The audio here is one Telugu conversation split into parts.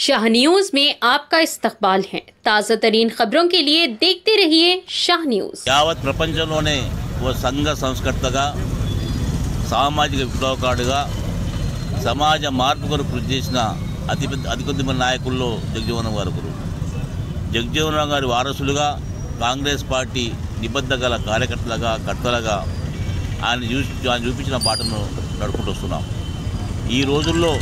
शाह न्यूज में आपका इस्तकबाल है। ताज़ा तरीन खबरों के लिए देखते रहिए शाह न्यूज। यावत् प्रपंचंलोने वो संघ संस्कर्तगा सामाजिक विप्लवकारुडुगा समाज మార్పు కొరకు కృషి చేసిన అతి కొద్ది మంది నాయకుల్లో జగజీవన్ గారు ఒకరు। జగజీవన్ గారి వారసులుగా కాంగ్రెస్ పార్టీ నిబద్ధ గల కార్యకర్తలుగా కర్తలుగా ఆయన చూపించిన బాటను నడుపుకుంటూ వస్తున్నాం। ఈ రోజుల్లో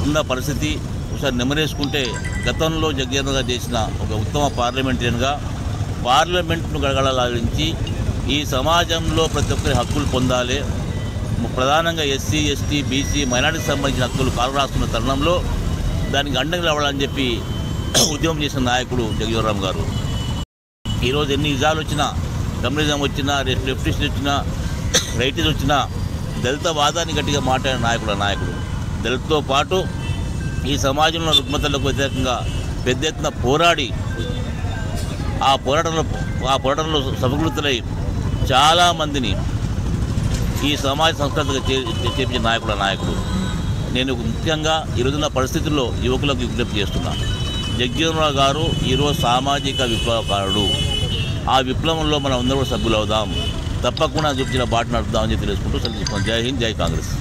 ఉన్న పరిస్థితి ఒకసారి నెమరేసుకుంటే గతంలో జగజీవన్ గారు చేసిన ఒక ఉత్తమ పార్లమెంటరీయన్గా పార్లమెంట్ను గడగడలాడించి ఈ సమాజంలో ప్రతి ఒక్కరి హక్కులు పొందాలి, ప్రధానంగా ఎస్సీ ఎస్టీ బీసీ మైనారిటీకి సంబంధించిన హక్కులు కాలరాస్తున్న తరుణంలో దానికి అండగా రావాలని చెప్పి ఉద్యమం చేసిన నాయకుడు జగజీవన్ గారు। ఈరోజు ఎన్ని నిజాలు వచ్చినా, కమ్యూనిజం వచ్చినా, లెఫ్టిస్ట్ వచ్చినా, రైటిస్ట్ వచ్చినా దళిత వాదాన్ని గట్టిగా మాట్లాడిన నాయకుడు దళితులతో పాటు ఈ సమాజంలో రుగ్మతలకు వ్యతిరేకంగా పెద్ద ఎత్తున పోరాడి ఆ పోరాటంలో సఫలీకృతులై చాలామందిని ఈ సమాజ సంస్కృతిగా చేర్చిన నాయకుడు। నేను ముఖ్యంగా ఈరోజున్న పరిస్థితుల్లో యువకులకు విజ్ఞప్తి చేస్తున్నా, జగజీవన్ గారు ఈరోజు సామాజిక విప్లవకారుడు। ఆ విప్లవంలో మనం అందరూ సభ్యులు అవుదాం, తప్పకుండా చూపించిన బాట నడుపుదామని తెలుసుకుంటూ సెలవు తీసుకున్నాం। జై హింద్, జై కాంగ్రెస్।